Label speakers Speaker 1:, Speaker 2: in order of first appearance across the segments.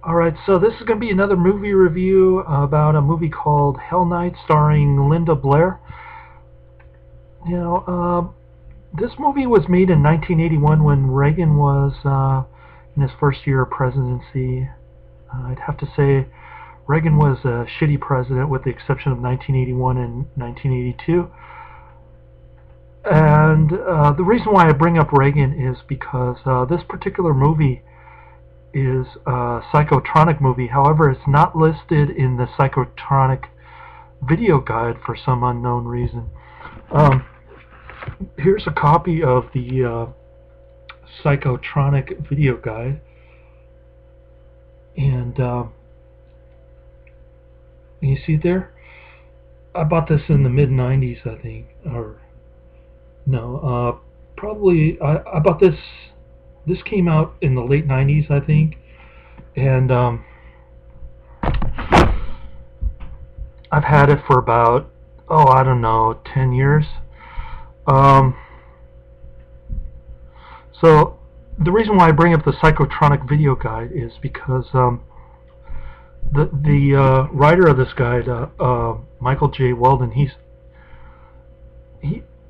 Speaker 1: Alright, so this is going to be another movie review about a movie called Hell Night starring Linda Blair. You know, this movie was made in 1981 when Reagan was in his first year of presidency. I'd have to say Reagan was a shitty president with the exception of 1981 and 1982. And the reason why I bring up Reagan is because this particular movie is a psychotronic movie. However, it's not listed in the psychotronic video guide for some unknown reason. Here's a copy of the psychotronic video guide, and you see it there? I bought this in the mid 90s, I think, or no, probably I bought this. This came out in the late 90s, I think, and I've had it for about, I don't know, 10 years. So the reason why I bring up the Psychotronic video guide is because the writer of this guide, Michael J. Weldon, he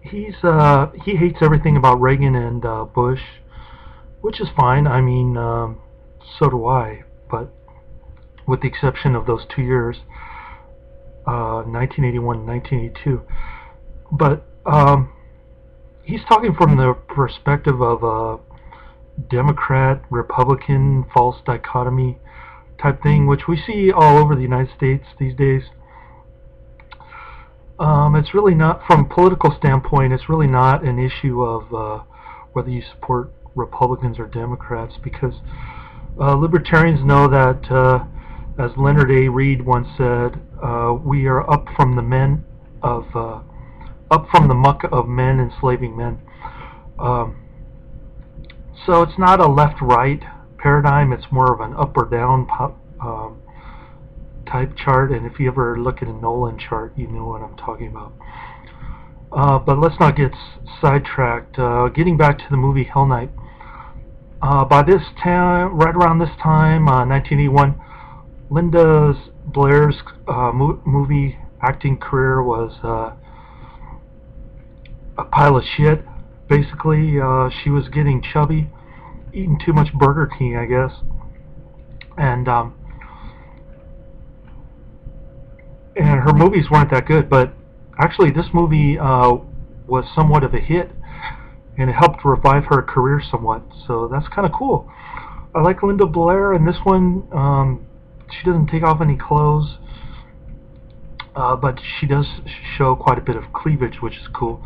Speaker 1: hates everything about Reagan and Bush, which is fine. I mean, so do I, but with the exception of those 2 years, 1981 and 1982. But he's talking from the perspective of a Democrat, Republican, false dichotomy type thing, which we see all over the United States these days. It's really not, from a political standpoint, it's really not an issue of whether you support Republicans or Democrats, because libertarians know that, as Leonard A. Reed once said, we are up from the muck of men enslaving men. So it's not a left-right paradigm, it's more of an up or down type chart, and if you ever look at a Nolan chart, you know what I'm talking about. But let's not get sidetracked. Getting back to the movie Hell Night, by this time, right around this time, 1981, Linda Blair's movie acting career was a pile of shit. Basically, she was getting chubby, eating too much Burger King, I guess, and her movies weren't that good. But actually, this movie was somewhat of a hit, and it helped revive her career somewhat. So that's kind of cool. I like Linda Blair in this one. She doesn't take off any clothes, but she does show quite a bit of cleavage, which is cool.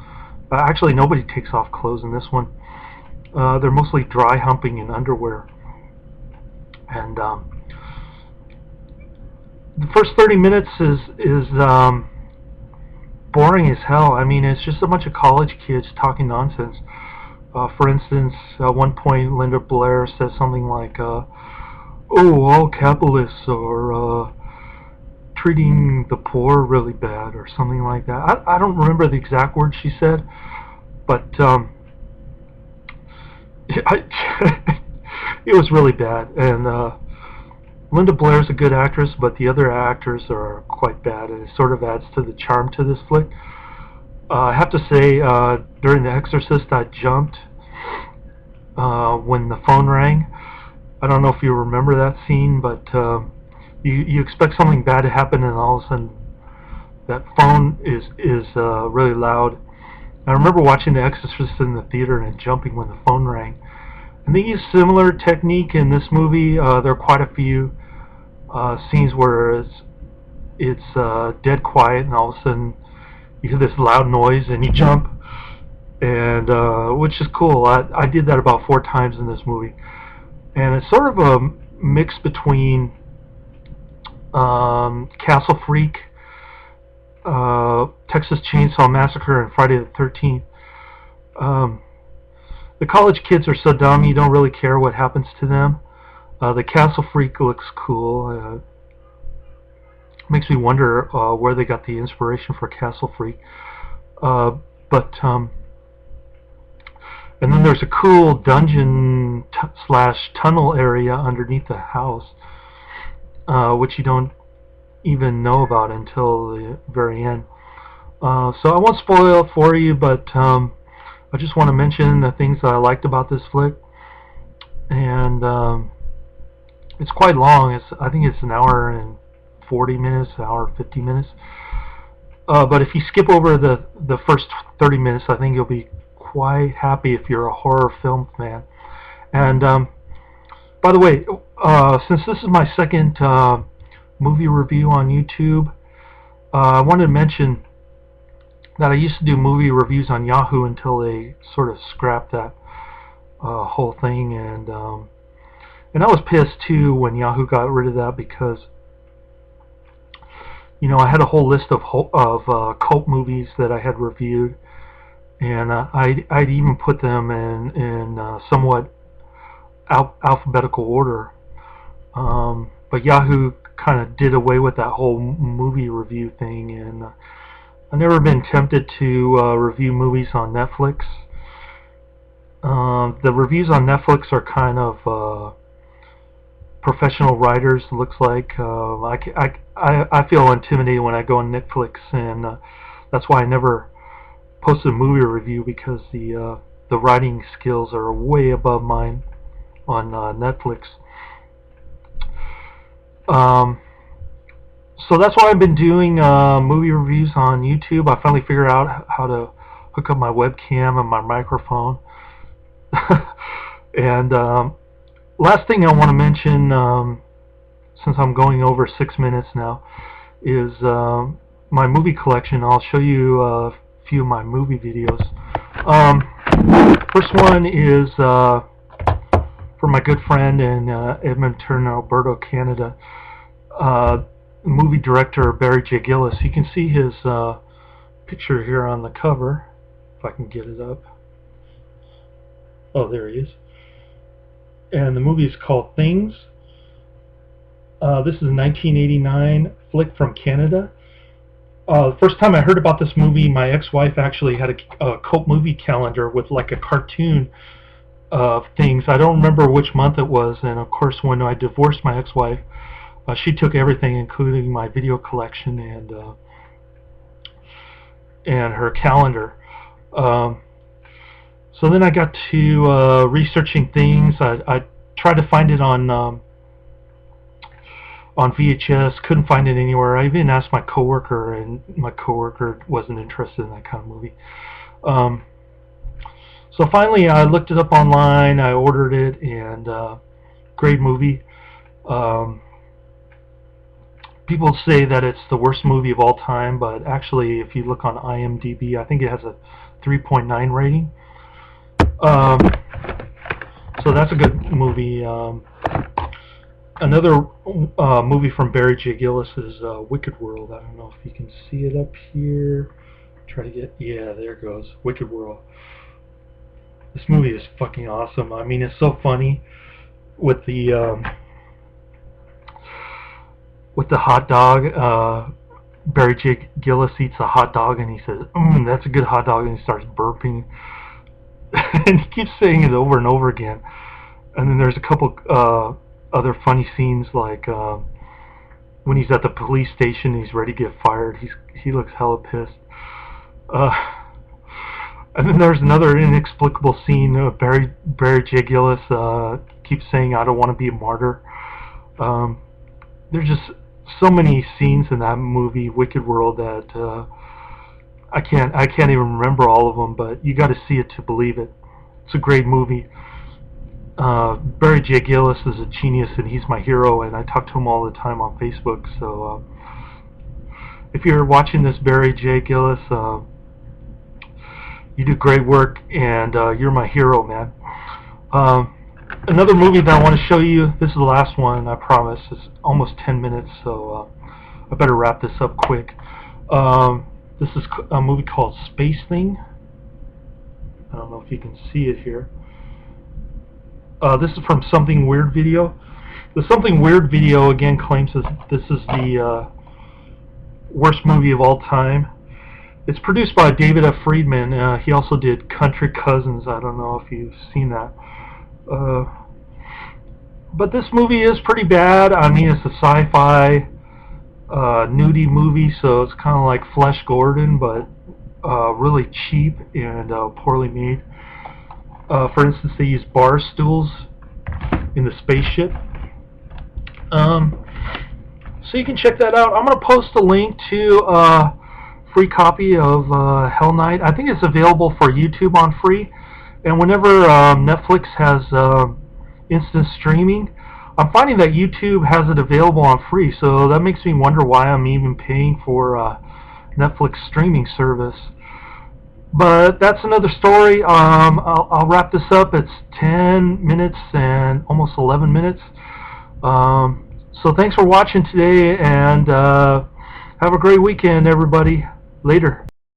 Speaker 1: Actually, nobody takes off clothes in this one. They're mostly dry humping in underwear. And the first 30 minutes is boring as hell. I mean, it's just a bunch of college kids talking nonsense. For instance, at one point, Linda Blair says something like, "Oh, all capitalists are treating the poor really bad," or something like that. I don't remember the exact words she said, but it was really bad. And Linda Blair's a good actress, but the other actors are quite bad, and it sort of adds to the charm to this flick. I have to say, during The Exorcist, I jumped when the phone rang. I don't know if you remember that scene, but you expect something bad to happen, and all of a sudden that phone is really loud. I remember watching The Exorcist in the theater and jumping when the phone rang. And they use similar technique in this movie. There are quite a few scenes where it's dead quiet, and all of a sudden you hear this loud noise and you jump, and which is cool. I did that about 4 times in this movie, and it's sort of a mix between Castle Freak, Texas Chainsaw Massacre, and Friday the 13th. The college kids are so dumb you don't really care what happens to them. The Castle Freak looks cool. Makes me wonder where they got the inspiration for Castle Freak. And then there's a cool dungeon slash tunnel area underneath the house. which you don't even know about until the very end. So I won't spoil it for you, but I just want to mention the things that I liked about this flick. And it's quite long. I think it's an hour and 40 minutes, an hour and 50 minutes. But if you skip over the first 30 minutes, I think you'll be quite happy if you're a horror film fan. And by the way, since this is my second movie review on YouTube, I wanted to mention that I used to do movie reviews on Yahoo until they sort of scrapped that whole thing, and I was pissed too when Yahoo got rid of that, because I had a whole list of cult movies that I had reviewed, and I'd even put them in somewhat alphabetical order. But Yahoo kind of did away with that whole movie review thing, and I've never been tempted to review movies on Netflix. The reviews on Netflix are kind of professional writers, looks like. I feel intimidated when I go on Netflix, and that's why I never posted a movie review, because the writing skills are way above mine on Netflix. So that's why I've been doing movie reviews on YouTube. I finally figured out how to hook up my webcam and my microphone. And last thing I want to mention, since I'm going over 6 minutes now, is my movie collection. I'll show you a few of my movie videos. First one is from my good friend in Edmonton, Alberta, Canada. Movie director Barry J. Gillis. You can see his picture here on the cover, if I can get it up. Oh, there he is. And the movie is called Things. This is a 1989 flick from Canada. The first time I heard about this movie, my ex-wife actually had a cult movie calendar with like a cartoon of Things. I don't remember which month it was, and of course when I divorced my ex-wife, she took everything, including my video collection and her calendar. So then I got to researching Things. I tried to find it on VHS, couldn't find it anywhere. I even asked my coworker, and my coworker wasn't interested in that kind of movie. So finally I looked it up online, I ordered it, and great movie. People say that it's the worst movie of all time, but actually if you look on IMDb, I think it has a 3.9 rating. So that's a good movie. Another movie from Barry J. Gillis is Wicked World. I don't know if you can see it up here. Try to get, yeah, there it goes. Wicked World. This movie is fucking awesome. I mean, it's so funny with the hot dog. Barry J. Gillis eats a hot dog and he says, that's a good hot dog, and he starts burping. And he keeps saying it over and over again. And then there's a couple other funny scenes, like when he's at the police station, he's ready to get fired. He looks hella pissed. And then there's another inexplicable scene. Barry J. Gillis keeps saying, "I don't want to be a martyr." There's just so many scenes in that movie, Wicked World, that I can't even remember all of them. But you got to see it to believe it. It's a great movie. Barry J. Gillis is a genius, and he's my hero, and I talk to him all the time on Facebook. So if you're watching this, Barry J. Gillis, you do great work, and you're my hero, man. Another movie that I want to show you, this is the last one, I promise. It's almost 10 minutes, so I better wrap this up quick. This is a movie called Space Thing. I don't know if you can see it here. This is from Something Weird Video. The Something Weird Video again claims that this is the worst movie of all time. It's produced by David F. Friedman. He also did Country Cousins. I don't know if you've seen that. But this movie is pretty bad. I mean, it's a sci-fi nudie movie, so it's kind of like Flesh Gordon, but really cheap and poorly made. For instance, they use bar stools in the spaceship. So you can check that out. I'm going to post a link to a free copy of Hell Night. I think it's available for YouTube on free. And whenever Netflix has instant streaming, I'm finding that YouTube has it available on free. So that makes me wonder why I'm even paying for Netflix streaming service. But that's another story. I'll wrap this up. It's 10 minutes and almost 11 minutes. So thanks for watching today, and have a great weekend, everybody. Later.